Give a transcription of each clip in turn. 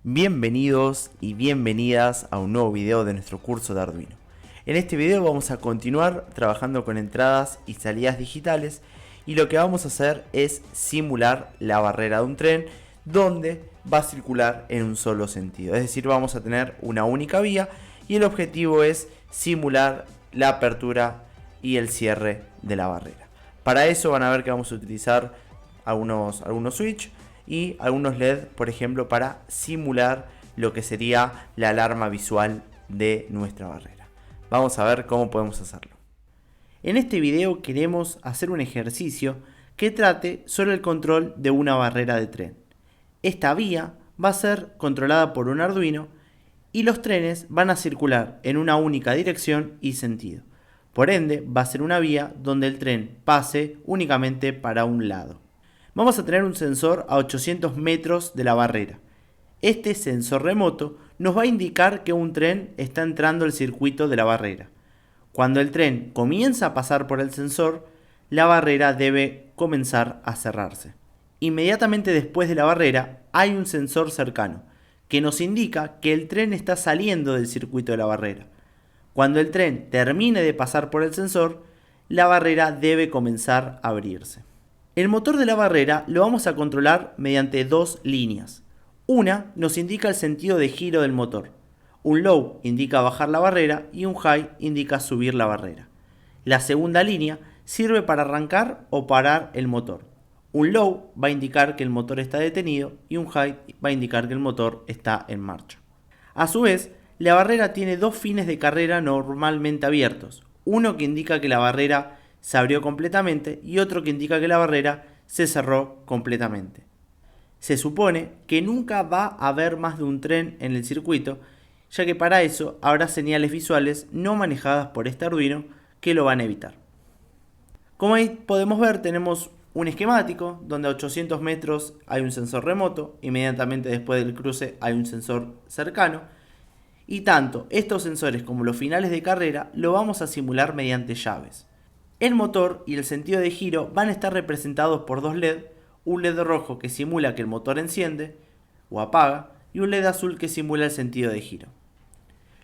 Bienvenidos y bienvenidas a un nuevo video de nuestro curso de Arduino. En este video vamos a continuar trabajando con entradas y salidas digitales y lo que vamos a hacer es simular la barrera de un tren donde va a circular en un solo sentido. Es decir, vamos a tener una única vía y el objetivo es simular la apertura y el cierre de la barrera. Para eso van a ver que vamos a utilizar algunos switch y algunos LED, por ejemplo, para simular lo que sería la alarma visual de nuestra barrera. Vamos a ver cómo podemos hacerlo. En este video queremos hacer un ejercicio que trate sobre el control de una barrera de tren. Esta vía va a ser controlada por un Arduino y los trenes van a circular en una única dirección y sentido. Por ende, va a ser una vía donde el tren pase únicamente para un lado. Vamos a tener un sensor a 800 metros de la barrera. Este sensor remoto nos va a indicar que un tren está entrando al circuito de la barrera. Cuando el tren comienza a pasar por el sensor, la barrera debe comenzar a cerrarse. Inmediatamente después de la barrera hay un sensor cercano que nos indica que el tren está saliendo del circuito de la barrera. Cuando el tren termine de pasar por el sensor, la barrera debe comenzar a abrirse. El motor de la barrera lo vamos a controlar mediante dos líneas. Una nos indica el sentido de giro del motor. Un low indica bajar la barrera y un high indica subir la barrera. La segunda línea sirve para arrancar o parar el motor. Un low va a indicar que el motor está detenido y un high va a indicar que el motor está en marcha. A su vez, la barrera tiene dos fines de carrera normalmente abiertos. Uno que indica que la barrera se abrió completamente y otro que indica que la barrera se cerró completamente. Se supone que nunca va a haber más de un tren en el circuito, ya que para eso habrá señales visuales no manejadas por este Arduino que lo van a evitar. Como ahí podemos ver, tenemos un esquemático donde a 800 metros hay un sensor remoto, inmediatamente después del cruce hay un sensor cercano, y tanto estos sensores como los finales de carrera lo vamos a simular mediante llaves. El motor y el sentido de giro van a estar representados por dos LED, un LED rojo que simula que el motor enciende o apaga y un LED azul que simula el sentido de giro.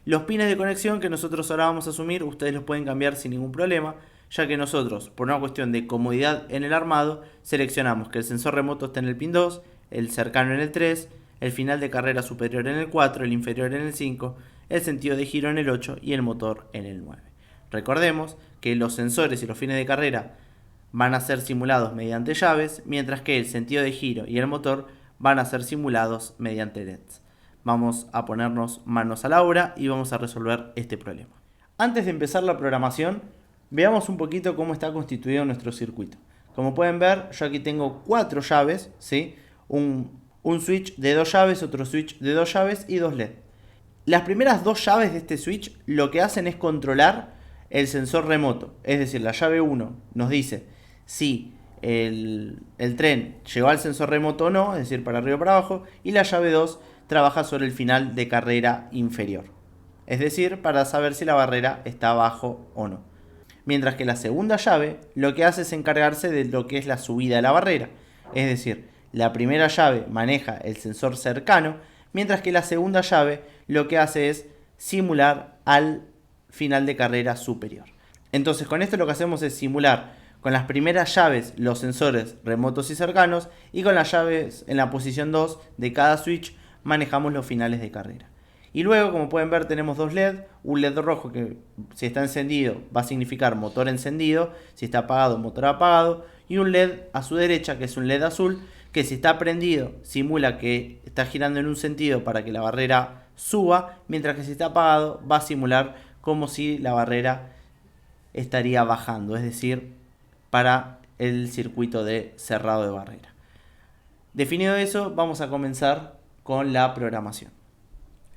Los pines de conexión que nosotros ahora vamos a asumir, ustedes los pueden cambiar sin ningún problema, ya que nosotros, por una cuestión de comodidad en el armado, seleccionamos que el sensor remoto esté en el pin 2, el cercano en el 3, el final de carrera superior en el 4, el inferior en el 5, el sentido de giro en el 8 y el motor en el 9. Recordemos que los sensores y los fines de carrera van a ser simulados mediante llaves, mientras que el sentido de giro y el motor van a ser simulados mediante LEDs. Vamos a ponernos manos a la obra y vamos a resolver este problema. Antes de empezar la programación, veamos un poquito cómo está constituido nuestro circuito. Como pueden ver, yo aquí tengo 4 llaves, ¿sí? Un switch de 2 llaves, otro switch de 2 llaves y 2 LED. Las primeras 2 llaves de este switch lo que hacen es controlar el sensor remoto, es decir, la llave 1 nos dice si el tren llegó al sensor remoto o no, es decir, para arriba o para abajo, y la llave 2 trabaja sobre el final de carrera inferior, es decir, para saber si la barrera está abajo o no. Mientras que la segunda llave lo que hace es encargarse de lo que es la subida de la barrera, es decir, la primera llave maneja el sensor cercano, mientras que la segunda llave lo que hace es simular al final de carrera superior. Entonces con esto lo que hacemos es simular con las primeras llaves los sensores remotos y cercanos y con las llaves en la posición 2 de cada switch manejamos los finales de carrera. Y luego, como pueden ver, tenemos dos LED, un LED rojo que si está encendido va a significar motor encendido, si está apagado motor apagado, y un LED a su derecha que es un LED azul que si está prendido simula que está girando en un sentido para que la barrera suba, mientras que si está apagado va a simular como si la barrera estaría bajando, es decir, para el circuito de cerrado de barrera. Definido eso, vamos a comenzar con la programación.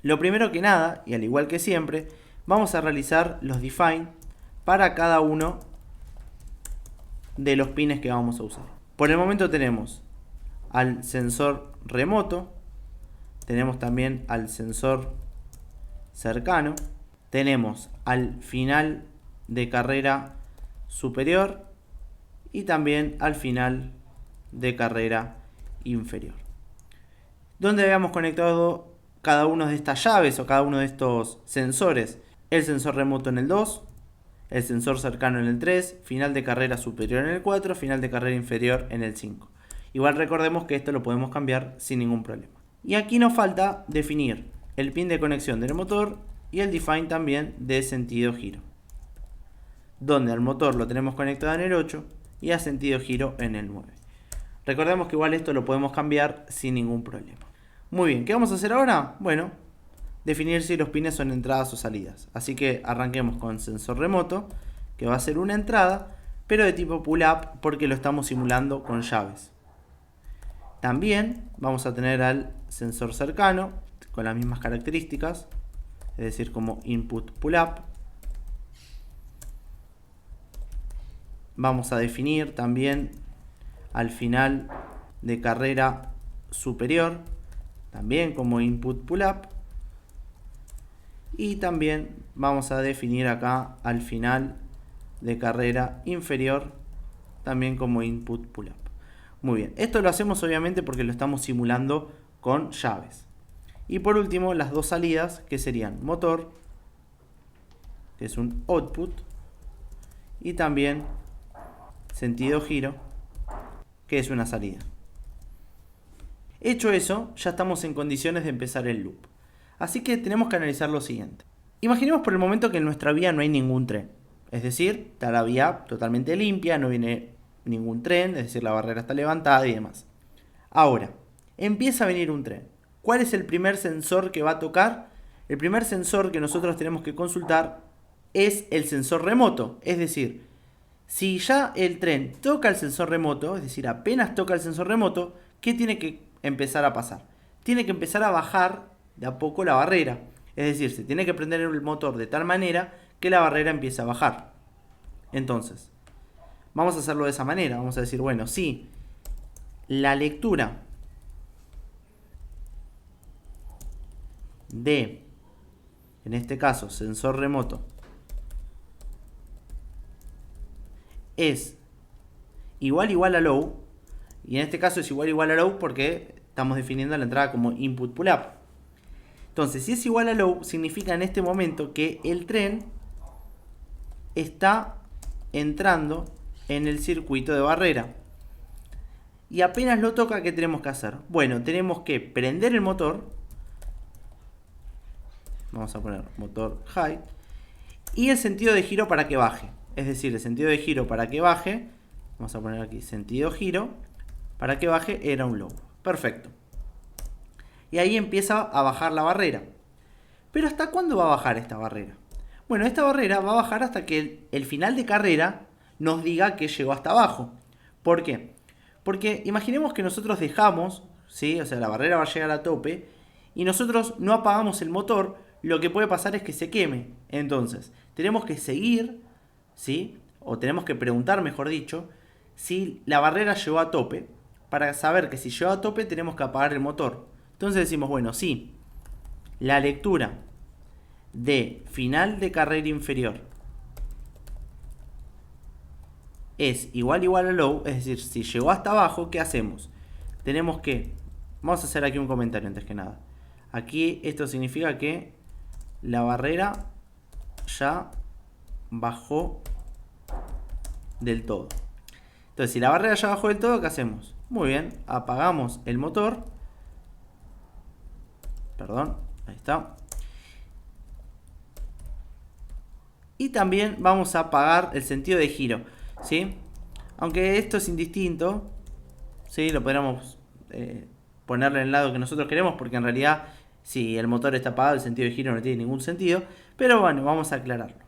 Lo primero que nada, y al igual que siempre, vamos a realizar los define para cada uno de los pines que vamos a usar. Por el momento tenemos al sensor remoto, tenemos también al sensor cercano, tenemos al final de carrera superior y también al final de carrera inferior. Donde habíamos conectado cada una de estas llaves o cada uno de estos sensores. El sensor remoto en el 2, el sensor cercano en el 3, final de carrera superior en el 4, final de carrera inferior en el 5. Igual recordemos que esto lo podemos cambiar sin ningún problema. Y aquí nos falta definir el pin de conexión del motor y el define también de sentido giro, donde al motor lo tenemos conectado en el 8 y a sentido giro en el 9. Recordemos que igual esto lo podemos cambiar sin ningún problema. Muy bien, ¿qué vamos a hacer ahora? Bueno, definir si los pines son entradas o salidas. Así que arranquemos con sensor remoto, que va a ser una entrada, pero de tipo pull-up porque lo estamos simulando con llaves. También vamos a tener al sensor cercano con las mismas características, es decir, como input pull-up. Vamos a definir también al final de carrera superior, también como input pull-up. Y también vamos a definir acá al final de carrera inferior, también como input pull-up. Muy bien, esto lo hacemos obviamente porque lo estamos simulando con llaves. Y por último, las dos salidas, que serían motor, que es un output, y también sentido giro, que es una salida. Hecho eso, ya estamos en condiciones de empezar el loop. Así que tenemos que analizar lo siguiente. Imaginemos por el momento que en nuestra vía no hay ningún tren. Es decir, está la vía totalmente limpia, no viene ningún tren, es decir, la barrera está levantada y demás. Ahora, empieza a venir un tren. ¿Cuál es el primer sensor que va a tocar? El primer sensor que nosotros tenemos que consultar es el sensor remoto. Es decir, si ya el tren toca el sensor remoto, es decir, apenas toca el sensor remoto, ¿qué tiene que empezar a pasar? Tiene que empezar a bajar de a poco la barrera. Es decir, se tiene que prender el motor de tal manera que la barrera empiece a bajar. Entonces, vamos a hacerlo de esa manera. Vamos a decir, bueno, si la lectura de, en este caso, sensor remoto, es igual a low, y en este caso es igual a low porque estamos definiendo la entrada como input pull-up. Entonces, si es igual a low, significa en este momento que el tren está entrando en el circuito de barrera. Y apenas lo toca, ¿qué tenemos que hacer? Bueno, tenemos que prender el motor. Vamos a poner motor high. Y el sentido de giro para que baje. Es decir, el sentido de giro para que baje. Vamos a poner aquí sentido giro. Para que baje era un low. Perfecto. Y ahí empieza a bajar la barrera. Pero ¿hasta cuándo va a bajar esta barrera? Bueno, esta barrera va a bajar hasta que el final de carrera nos diga que llegó hasta abajo. ¿Por qué? Porque imaginemos que nosotros dejamos, ¿sí? O sea, la barrera va a llegar a tope y nosotros no apagamos el motor, lo que puede pasar es que se queme. Entonces, tenemos que seguir, ¿sí? O tenemos que preguntar, mejor dicho, si la barrera llegó a tope. Para saber que si llegó a tope tenemos que apagar el motor. Entonces decimos, bueno, sí, la lectura de final de carrera inferior es igual a low, es decir, si llegó hasta abajo, ¿qué hacemos? Tenemos que, vamos a hacer aquí un comentario antes que nada. Aquí esto significa que la barrera ya bajó del todo. Entonces, si la barrera ya bajó del todo, ¿qué hacemos? Muy bien, apagamos el motor. Perdón, ahí está. Y también vamos a apagar el sentido de giro, ¿sí? Aunque esto es indistinto, ¿sí? Lo podríamos ponerle en el lado que nosotros queremos, porque en realidad, si el motor está apagado, el sentido de giro no tiene ningún sentido. Pero bueno, vamos a aclararlo.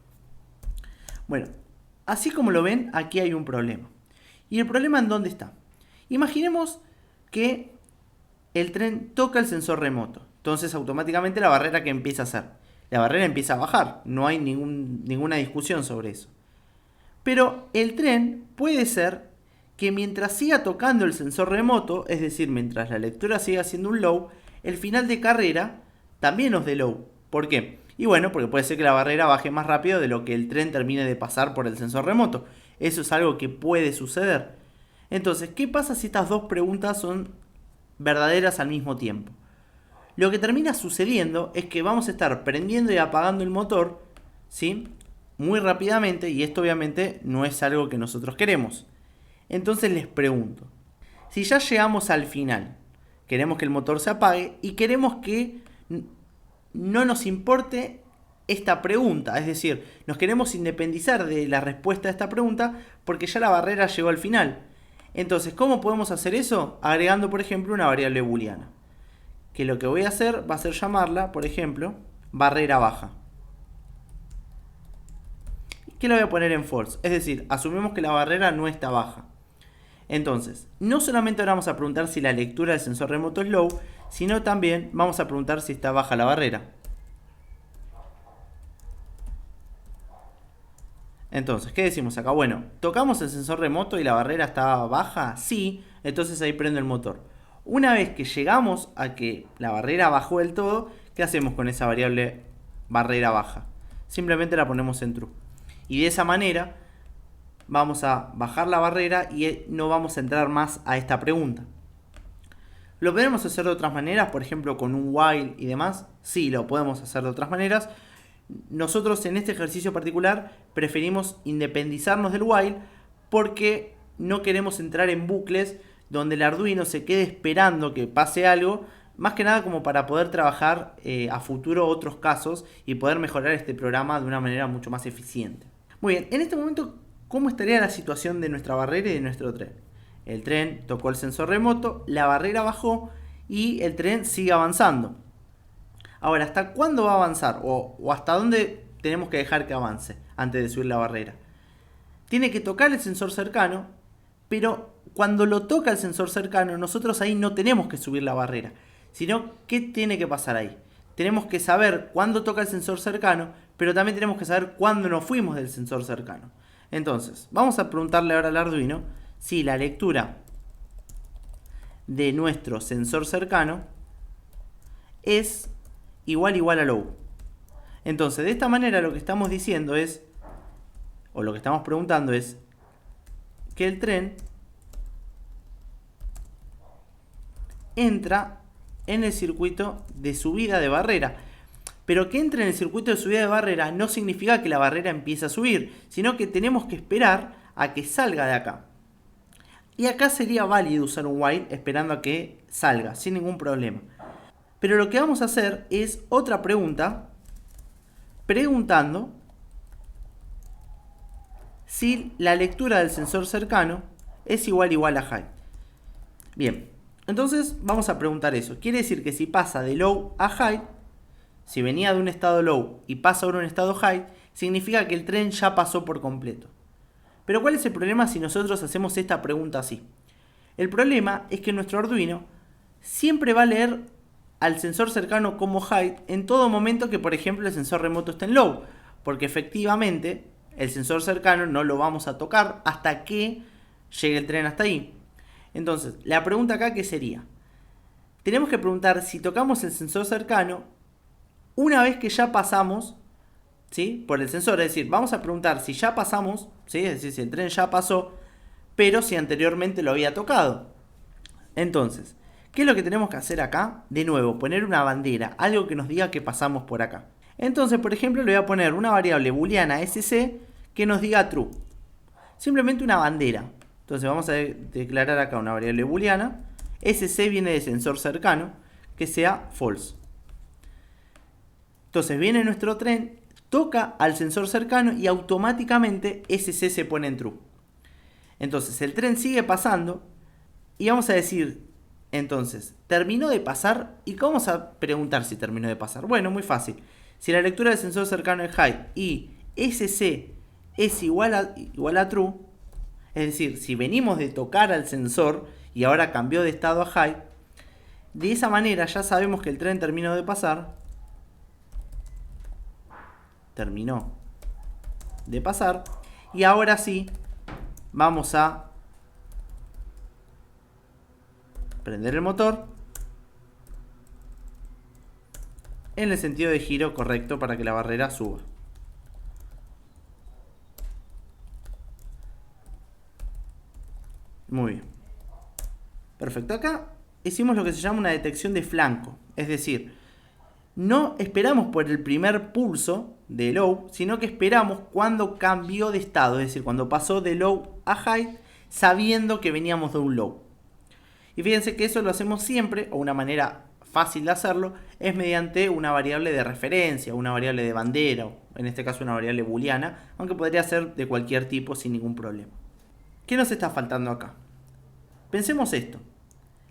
Bueno, así como lo ven, aquí hay un problema. ¿Y el problema en dónde está? Imaginemos que el tren toca el sensor remoto. Entonces automáticamente la barrera que empieza a hacer. La barrera empieza a bajar. No hay ninguna discusión sobre eso. Pero el tren puede ser que mientras siga tocando el sensor remoto, es decir, mientras la lectura siga siendo un low, el final de carrera también nos dé low. ¿Por qué? Y bueno, porque puede ser que la barrera baje más rápido de lo que el tren termine de pasar por el sensor remoto. Eso es algo que puede suceder. Entonces, ¿qué pasa si estas dos preguntas son verdaderas al mismo tiempo? lo que termina sucediendo es que vamos a estar prendiendo y apagando el motor, ¿sí?, muy rápidamente, y esto obviamente no es algo que nosotros queremos. Entonces les pregunto, si ya llegamos al final, queremos que el motor se apague y queremos que no nos importe esta pregunta, es decir, nos queremos independizar de la respuesta a esta pregunta porque ya la barrera llegó al final. Entonces, ¿cómo podemos hacer eso? Agregando, por ejemplo, una variable booleana, que lo que voy a hacer va a ser llamarla, por ejemplo, barrera baja, que la voy a poner en false, es decir, asumimos que la barrera no está baja. Entonces, no solamente ahora vamos a preguntar si la lectura del sensor remoto es low, sino también vamos a preguntar si está baja la barrera. Entonces, ¿qué decimos acá? Bueno, tocamos el sensor remoto y la barrera estaba baja, sí, entonces ahí prendo el motor. Una vez que llegamos a que la barrera bajó del todo, ¿qué hacemos con esa variable barrera baja? Simplemente la ponemos en true. Y de esa manera vamos a bajar la barrera y no vamos a entrar más a esta pregunta. ¿Lo podemos hacer de otras maneras? Por ejemplo, con un while y demás. Sí, lo podemos hacer de otras maneras. Nosotros en este ejercicio particular preferimos independizarnos del while porque no queremos entrar en bucles donde el Arduino se quede esperando que pase algo, más que nada como para poder trabajar a futuro otros casos y poder mejorar este programa de una manera mucho más eficiente. Muy bien, en este momento, ¿cómo estaría la situación de nuestra barrera y de nuestro tren? El tren tocó el sensor remoto, la barrera bajó y el tren sigue avanzando. Ahora, ¿hasta cuándo va a avanzar? ¿O hasta dónde tenemos que dejar que avance antes de subir la barrera? Tiene que tocar el sensor cercano, pero cuando lo toca el sensor cercano, nosotros ahí no tenemos que subir la barrera. Sino, ¿qué tiene que pasar ahí? Tenemos que saber cuándo toca el sensor cercano, pero también tenemos que saber cuándo nos fuimos del sensor cercano. Entonces, vamos a preguntarle ahora al Arduino si la lectura de nuestro sensor cercano es igual a low. Entonces, de esta manera lo que estamos diciendo es, o lo que estamos preguntando es, que el tren entra en el circuito de subida de barrera. Pero que entre en el circuito de subida de barrera no significa que la barrera empiece a subir, sino que tenemos que esperar a que salga de acá. Y acá sería válido usar un while esperando a que salga, sin ningún problema. Pero lo que vamos a hacer es otra pregunta, preguntando si la lectura del sensor cercano es igual a high. Bien, entonces vamos a preguntar eso. Quiere decir que si pasa de low a high, si venía de un estado low y pasa ahora a un estado high, significa que el tren ya pasó por completo. Pero ¿cuál es el problema si nosotros hacemos esta pregunta así? El problema es que nuestro Arduino siempre va a leer al sensor cercano como high en todo momento que, por ejemplo, el sensor remoto esté en low, porque efectivamente el sensor cercano no lo vamos a tocar hasta que llegue el tren hasta ahí. Entonces, la pregunta acá, ¿qué sería? Tenemos que preguntar si tocamos el sensor cercano una vez que ya pasamos, ¿sí?, por el sensor. Es decir, vamos a preguntar si ya pasamos, ¿sí?, es decir, si el tren ya pasó, pero si anteriormente lo había tocado. Entonces, ¿qué es lo que tenemos que hacer acá? De nuevo, poner una bandera, algo que nos diga que pasamos por acá. Entonces, por ejemplo, le voy a poner una variable booleana sc que nos diga true. Simplemente una bandera. Entonces vamos a declarar acá una variable booleana. Sc viene de sensor cercano, que sea false. Entonces viene nuestro tren, toca al sensor cercano y automáticamente sc se pone en true. Entonces el tren sigue pasando y vamos a decir, entonces, ¿terminó de pasar? ¿Y cómo vamos a preguntar si terminó de pasar? Bueno, muy fácil. Si la lectura del sensor cercano es high y sc es igual a true, es decir, si venimos de tocar al sensor y ahora cambió de estado a high, de esa manera ya sabemos que el tren terminó de pasar. Terminó de pasar. Y ahora sí, vamos a prender el motor en el sentido de giro correcto para que la barrera suba. Muy bien. Perfecto. Acá hicimos lo que se llama una detección de flanco. Es decir, no esperamos por el primer pulso de low, sino que esperamos cuando cambió de estado, es decir, cuando pasó de low a high, sabiendo que veníamos de un low. Y fíjense que eso lo hacemos siempre, o una manera fácil de hacerlo, es mediante una variable de referencia, una variable de bandera, o en este caso una variable booleana, aunque podría ser de cualquier tipo sin ningún problema. ¿Qué nos está faltando acá? Pensemos esto.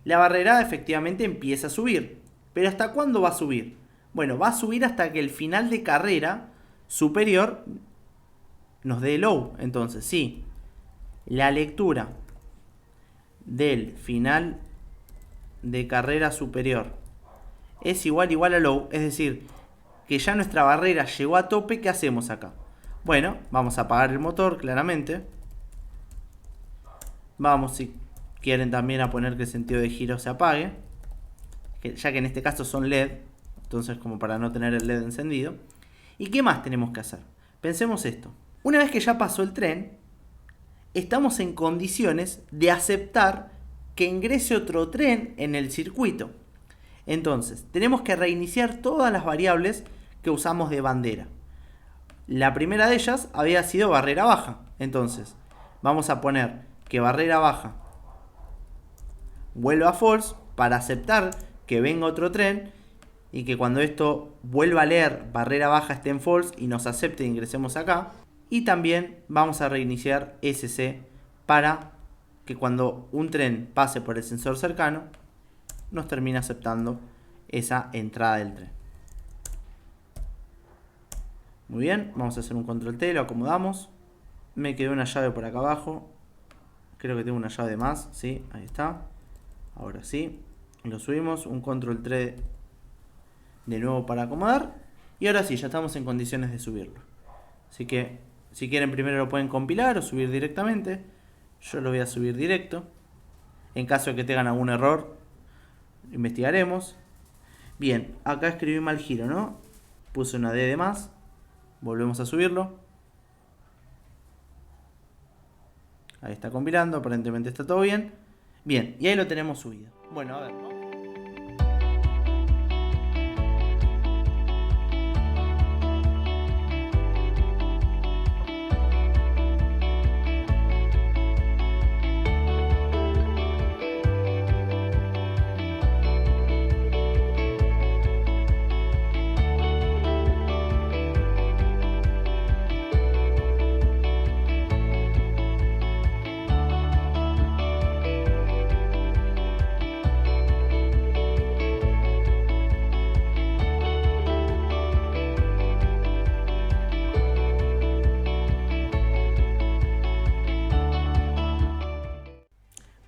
La barrera efectivamente empieza a subir, pero ¿hasta cuándo va a subir? Bueno, va a subir hasta que el final de carrera superior nos dé low. Entonces, sí, la lectura del final de carrera superior es igual a low, es decir, que ya nuestra barrera llegó a tope. ¿Qué hacemos acá? Bueno, vamos a apagar el motor claramente. Vamos, si quieren, también a poner que el sentido de giro se apague, ya que en este caso son LED, entonces como para no tener el LED encendido. ¿Y qué más tenemos que hacer? Pensemos esto. Una vez que ya pasó el tren, estamos en condiciones de aceptar que ingrese otro tren en el circuito. Entonces, tenemos que reiniciar todas las variables que usamos de bandera. La primera de ellas había sido barrera baja. Entonces, vamos a poner que barrera baja vuelva a false para aceptar que venga otro tren y que cuando esto vuelva a leer barrera baja esté en false y nos acepte e ingresemos acá. Y también vamos a reiniciar SC para que cuando un tren pase por el sensor cercano nos termine aceptando esa entrada del tren. Muy bien, vamos a hacer un control T, lo acomodamos. Me quedó una llave por acá abajo. Creo que tengo una llave más, sí, ahí está. Ahora sí, lo subimos, un control 3 de nuevo para acomodar. Y ahora sí, ya estamos en condiciones de subirlo. Así que, si quieren primero lo pueden compilar o subir directamente. Yo lo voy a subir directo. En caso de que tengan algún error, investigaremos. Bien, acá escribí mal giro, ¿no? Puse una D de más. Volvemos a subirlo. Ahí está compilando, aparentemente está todo bien. Bien, y ahí lo tenemos subido. Bueno, a ver, ¿no?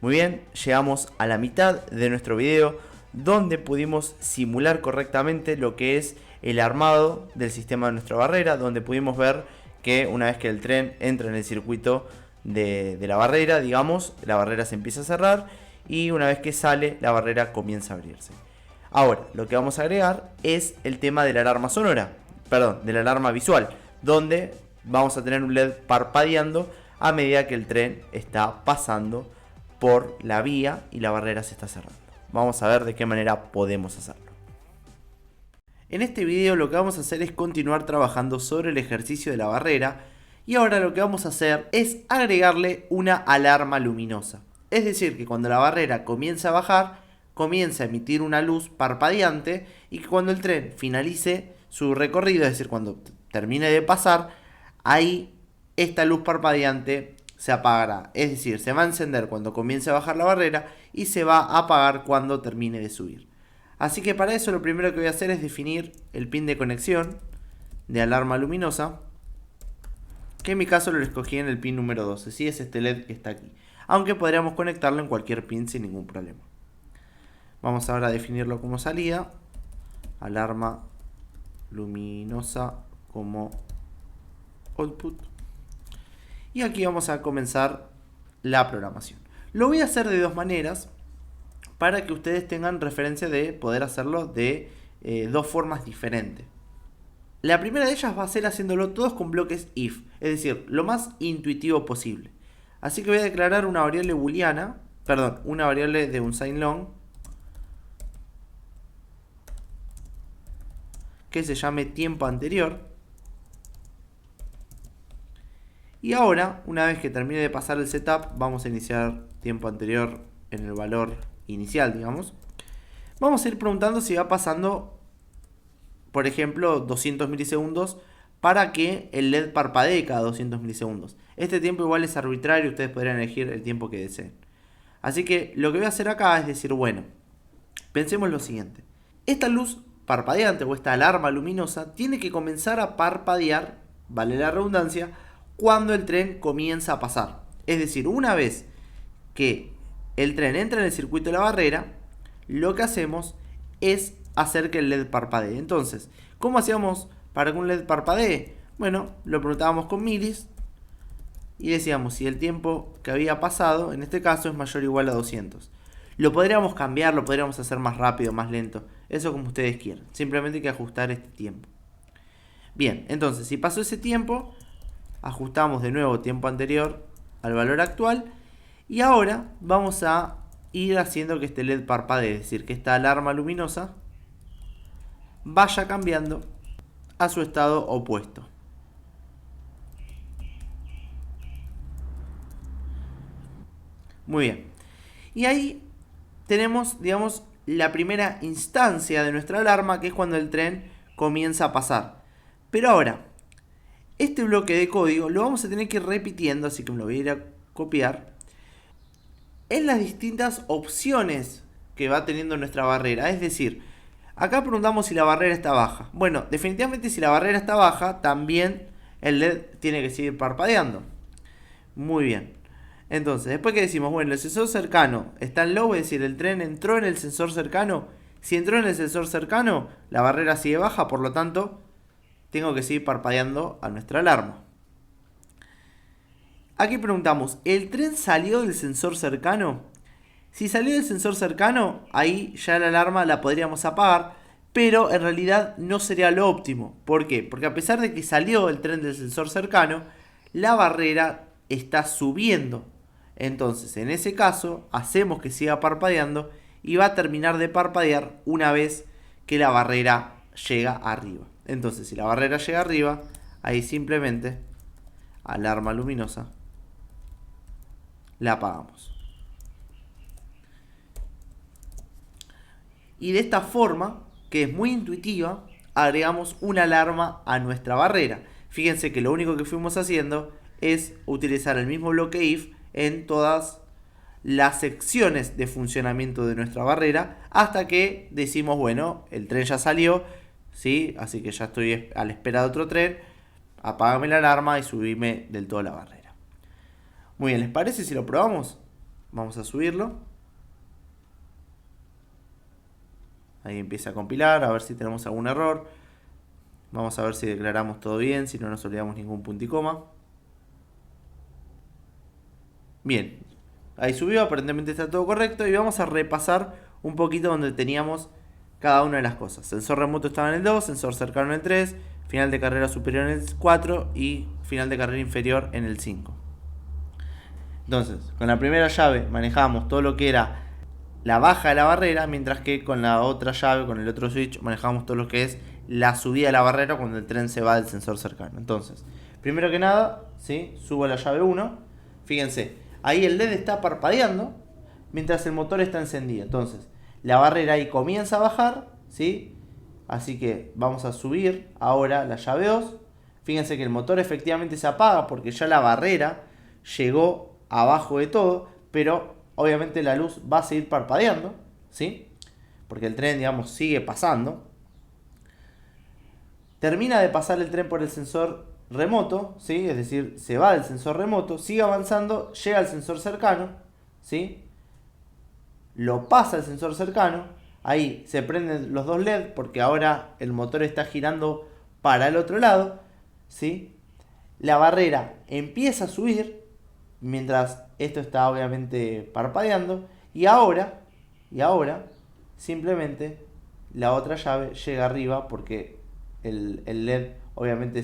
Muy bien, llegamos a la mitad de nuestro video donde pudimos simular correctamente lo que es el armado del sistema de nuestra barrera, donde pudimos ver que una vez que el tren entra en el circuito de la barrera, digamos, la barrera se empieza a cerrar y una vez que sale, la barrera comienza a abrirse. Ahora, lo que vamos a agregar es el tema de la alarma sonora, perdón, de la alarma visual, donde vamos a tener un LED parpadeando a medida que el tren está pasando por la vía y la barrera se está cerrando. Vamos a ver de qué manera podemos hacerlo. En este video lo que vamos a hacer es continuar trabajando sobre el ejercicio de la barrera y ahora lo que vamos a hacer es agregarle una alarma luminosa. Es decir, que cuando la barrera comience a bajar, comienza a emitir una luz parpadeante y que cuando el tren finalice su recorrido, es decir, cuando termine de pasar, ahí esta luz parpadeante se apagará, es decir, se va a encender cuando comience a bajar la barrera y se va a apagar cuando termine de subir. Así que para eso lo primero que voy a hacer es definir el pin de conexión de alarma luminosa, que en mi caso lo escogí en el pin número 12, si es este LED que está aquí, aunque podríamos conectarlo en cualquier pin sin ningún problema. Vamos ahora a definirlo como salida, alarma luminosa como output. Y aquí vamos a comenzar la programación. Lo voy a hacer de dos maneras para que ustedes tengan referencia de poder hacerlo de dos formas diferentes. La primera de ellas va a ser haciéndolo todos con bloques if, es decir, lo más intuitivo posible. Así que voy a declarar una variable booleana, perdón, una variable de unsignLong que se llame tiempo anterior. Y ahora, una vez que termine de pasar el setup, vamos a iniciar tiempo anterior en el valor inicial, digamos. Vamos a ir preguntando si va pasando, por ejemplo, 200 milisegundos para que el LED parpadee cada 200 milisegundos. Este tiempo igual es arbitrario, ustedes podrán elegir el tiempo que deseen. Así que lo que voy a hacer acá es decir, bueno, pensemos lo siguiente. Esta luz parpadeante o esta alarma luminosa tiene que comenzar a parpadear, vale la redundancia, cuando el tren comienza a pasar. Es decir, una vez que el tren entra en el circuito de la barrera, lo que hacemos es hacer que el LED parpadee. Entonces, ¿cómo hacíamos para que un LED parpadee? Bueno, lo preguntábamos con milis y decíamos si el tiempo que había pasado, en este caso, es mayor o igual a 200. Lo podríamos cambiar, lo podríamos hacer más rápido, más lento. Eso como ustedes quieran. Simplemente hay que ajustar este tiempo. Bien, entonces, si pasó ese tiempo, ajustamos de nuevo tiempo anterior al valor actual. Y ahora vamos a ir haciendo que este LED parpadee, es decir, que esta alarma luminosa vaya cambiando a su estado opuesto. Muy bien. Y ahí tenemos, digamos, la primera instancia de nuestra alarma, que es cuando el tren comienza a pasar. Pero ahora, este bloque de código lo vamos a tener que ir repitiendo, así que me lo voy a ir a copiar, en las distintas opciones que va teniendo nuestra barrera. Es decir, acá preguntamos si la barrera está baja. Bueno, definitivamente si la barrera está baja, también el LED tiene que seguir parpadeando. Muy bien. Entonces, después que decimos, bueno, el sensor cercano está en low, es decir, el tren entró en el sensor cercano. Si entró en el sensor cercano, la barrera sigue baja, por lo tanto, tengo que seguir parpadeando a nuestra alarma. Aquí preguntamos, ¿el tren salió del sensor cercano? Si salió del sensor cercano, ahí ya la alarma la podríamos apagar, pero en realidad no sería lo óptimo. ¿Por qué? Porque a pesar de que salió el tren del sensor cercano, la barrera está subiendo. Entonces, en ese caso, hacemos que siga parpadeando y va a terminar de parpadear una vez que la barrera llega arriba. Entonces, si la barrera llega arriba, ahí simplemente, alarma luminosa, la apagamos. Y de esta forma, que es muy intuitiva, agregamos una alarma a nuestra barrera. Fíjense que lo único que fuimos haciendo es utilizar el mismo bloque if en todas las secciones de funcionamiento de nuestra barrera, hasta que decimos, bueno, el tren ya salió, ¿sí? Así que ya estoy a la espera de otro tren, apágame la alarma y subime del todo la barrera. Muy bien, ¿les parece si lo probamos? Vamos a subirlo. Ahí empieza a compilar, a ver si tenemos algún error. Vamos a ver si declaramos todo bien, si no nos olvidamos ningún punto y coma. Bien, ahí subió, aparentemente está todo correcto. Y vamos a repasar un poquito donde teníamos cada una de las cosas. Sensor remoto estaba en el 2, sensor cercano en el 3, final de carrera superior en el 4 y final de carrera inferior en el 5. Entonces, con la primera llave manejamos todo lo que era la baja de la barrera, mientras que con la otra llave, con el otro switch, manejamos todo lo que es la subida de la barrera cuando el tren se va del sensor cercano. Entonces, primero que nada, ¿sí? Subo la llave 1. Fíjense, ahí el LED está parpadeando mientras el motor está encendido. Entonces, la barrera ahí comienza a bajar, ¿sí? Así que vamos a subir ahora la llave 2. Fíjense que el motor efectivamente se apaga porque ya la barrera llegó abajo de todo, pero obviamente la luz va a seguir parpadeando, ¿sí? Porque el tren, digamos, sigue pasando. Termina de pasar el tren por el sensor remoto, ¿sí? Es decir, se va del sensor remoto, sigue avanzando, llega al sensor cercano, ¿sí? Lo pasa al sensor cercano, ahí se prenden los dos LED porque ahora el motor está girando para el otro lado, ¿sí? La barrera empieza a subir mientras esto está obviamente parpadeando y ahora simplemente la otra llave llega arriba porque el LED obviamente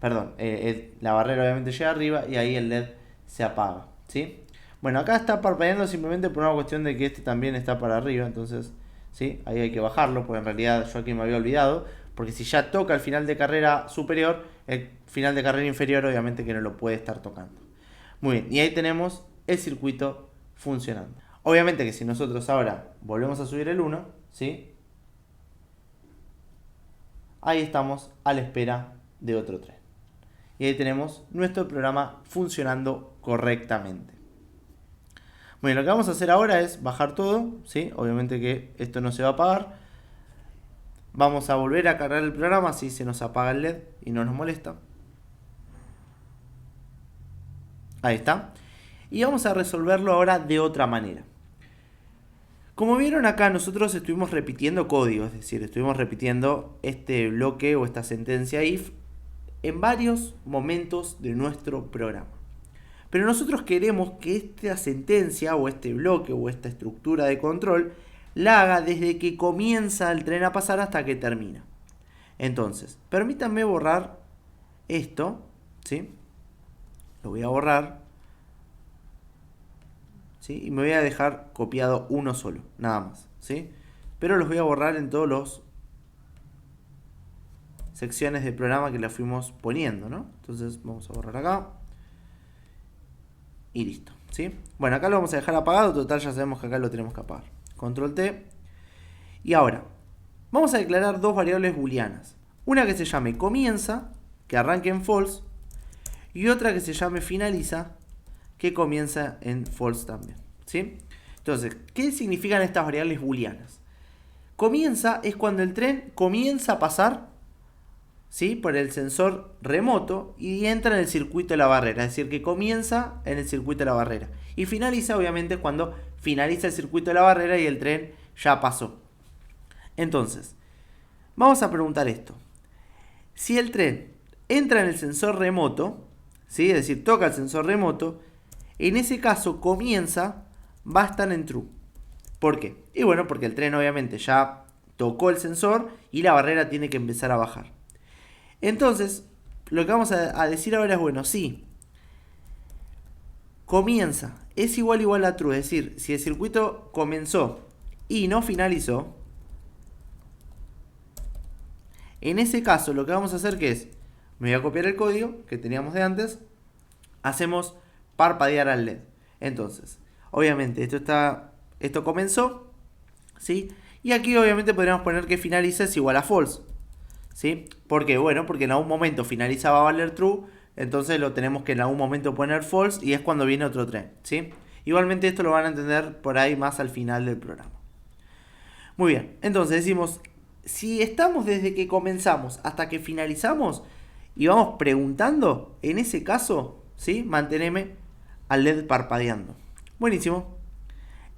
la barrera obviamente llega arriba y ahí el LED se apaga, ¿sí? Bueno, acá está parpadeando simplemente por una cuestión de que este también está para arriba, entonces ¿sí? Ahí hay que bajarlo, porque en realidad yo aquí me había olvidado, porque si ya toca el final de carrera superior, el final de carrera inferior obviamente que no lo puede estar tocando. Muy bien, y ahí tenemos el circuito funcionando. Obviamente que si nosotros ahora volvemos a subir el 1, ¿sí? Ahí estamos a la espera de otro tren. Y ahí tenemos nuestro programa funcionando correctamente. Bueno, lo que vamos a hacer ahora es bajar todo, ¿sí? Obviamente que esto no se va a apagar. Vamos a volver a cargar el programa si se nos apaga el LED y no nos molesta. Ahí está. Y vamos a resolverlo ahora de otra manera. Como vieron acá, nosotros estuvimos repitiendo código, es decir, estuvimos repitiendo este bloque o esta sentencia if en varios momentos de nuestro programa. Pero nosotros queremos que esta sentencia o este bloque o esta estructura de control la haga desde que comienza el tren a pasar hasta que termina. Entonces, permítanme borrar esto, ¿sí? Lo voy a borrar, ¿sí? Y me voy a dejar copiado uno solo, nada más, ¿sí? Pero los voy a borrar en todas las secciones del programa que las fuimos poniendo, ¿no? Entonces vamos a borrar acá. Y listo, ¿sí? Bueno, acá lo vamos a dejar apagado, total ya sabemos que acá lo tenemos que apagar. Control T. Y ahora, vamos a declarar dos variables booleanas. Una que se llame comienza, que arranque en false, y otra que se llame finaliza, que comienza en false también, ¿sí? Entonces, ¿qué significan estas variables booleanas? Comienza es cuando el tren comienza a pasar, ¿sí? Por el sensor remoto y entra en el circuito de la barrera, es decir, que comienza en el circuito de la barrera. Y finaliza, obviamente, cuando finaliza el circuito de la barrera y el tren ya pasó. Entonces, vamos a preguntar esto. Si el tren entra en el sensor remoto, ¿sí? Es decir, toca el sensor remoto, en ese caso comienza, va a estar en true. ¿Por qué? Y bueno, porque el tren obviamente ya tocó el sensor y la barrera tiene que empezar a bajar. Entonces, lo que vamos a decir ahora es, bueno, sí, comienza, es igual a true, es decir, si el circuito comenzó y no finalizó, en ese caso lo que vamos a hacer que es, me voy a copiar el código que teníamos de antes, hacemos parpadear al LED. Entonces, obviamente esto comenzó, ¿sí? Y aquí obviamente podríamos poner que finaliza es igual a false, ¿sí? ¿Por qué? Bueno, porque en algún momento finaliza va a valer true, entonces lo tenemos que en algún momento poner false y es cuando viene otro tren, ¿sí? Igualmente esto lo van a entender por ahí más al final del programa. Muy bien, entonces decimos, si estamos desde que comenzamos hasta que finalizamos y vamos preguntando, en ese caso, ¿sí? Manteneme al LED parpadeando. Buenísimo.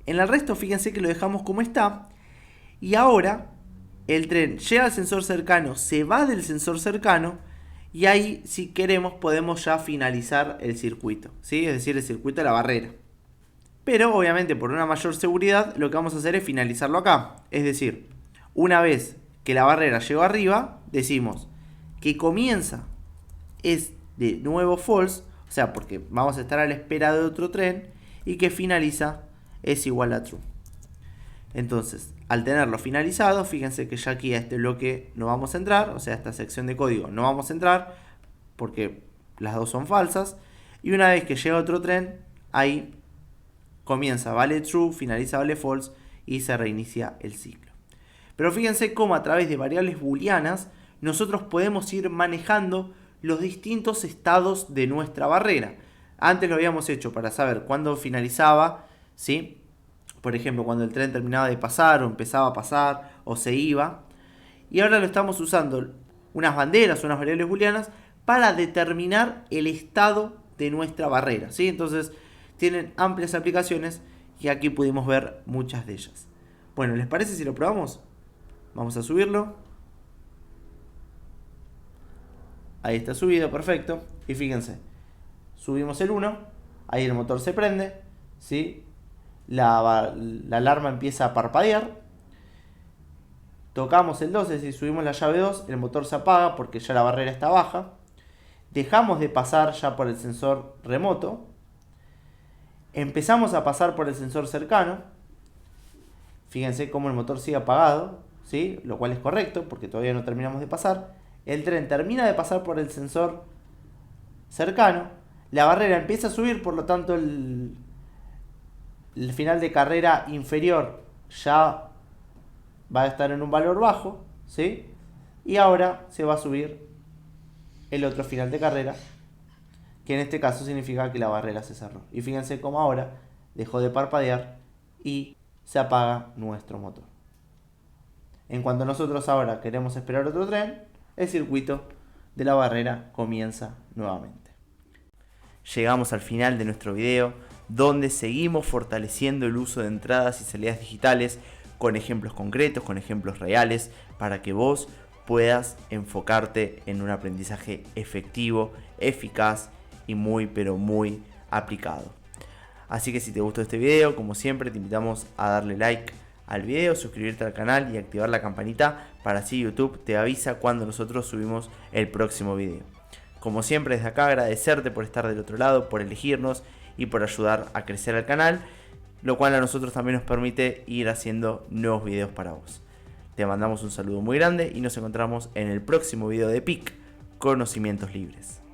En el resto, fíjense que lo dejamos como está. Y ahora, el tren llega al sensor cercano, se va del sensor cercano. Y ahí, si queremos, podemos ya finalizar el circuito, ¿sí? Es decir, el circuito de la barrera. Pero, obviamente, por una mayor seguridad, lo que vamos a hacer es finalizarlo acá. Es decir, una vez que la barrera llegó arriba, decimos que comienza es de nuevo false, o sea, porque vamos a estar a la espera de otro tren, y que finaliza es igual a true. Entonces, al tenerlo finalizado, fíjense que ya aquí a este bloque no vamos a entrar, o sea, a esta sección de código no vamos a entrar, porque las dos son falsas, y una vez que llega otro tren, ahí comienza vale true, finaliza vale false, y se reinicia el ciclo. Pero fíjense cómo a través de variables booleanas, nosotros podemos ir manejando los distintos estados de nuestra barrera. Antes lo habíamos hecho para saber cuándo finalizaba, ¿sí? Por ejemplo, cuando el tren terminaba de pasar o empezaba a pasar o se iba. Y ahora lo estamos usando unas banderas, unas variables booleanas para determinar el estado de nuestra barrera, ¿sí? Entonces tienen amplias aplicaciones y aquí pudimos ver muchas de ellas. Bueno, ¿les parece si lo probamos? Vamos a subirlo. Ahí está subido, perfecto. Y fíjense, subimos el 1, ahí el motor se prende, ¿sí? La alarma empieza a parpadear. Tocamos el 2, es decir, subimos la llave 2, el motor se apaga porque ya la barrera está baja. Dejamos de pasar ya por el sensor remoto. Empezamos a pasar por el sensor cercano. Fíjense cómo el motor sigue apagado, ¿sí? Lo cual es correcto porque todavía no terminamos de pasar. El tren termina de pasar por el sensor cercano. La barrera empieza a subir, por lo tanto el final de carrera inferior ya va a estar en un valor bajo, ¿sí? Y ahora se va a subir el otro final de carrera, que en este caso significa que la barrera se cerró. Y fíjense cómo ahora dejó de parpadear y se apaga nuestro motor. En cuanto nosotros ahora queremos esperar otro tren, el circuito de la barrera comienza nuevamente. Llegamos al final de nuestro video, donde seguimos fortaleciendo el uso de entradas y salidas digitales con ejemplos concretos, con ejemplos reales, para que vos puedas enfocarte en un aprendizaje efectivo, eficaz y muy pero muy aplicado. Así que si te gustó este video, como siempre te invitamos a darle like al video, suscribirte al canal y activar la campanita para así YouTube te avisa cuando nosotros subimos el próximo video. Como siempre, desde acá agradecerte por estar del otro lado, por elegirnos y por ayudar a crecer el canal, lo cual a nosotros también nos permite ir haciendo nuevos videos para vos. Te mandamos un saludo muy grande y nos encontramos en el próximo video de PIC, Conocimientos Libres.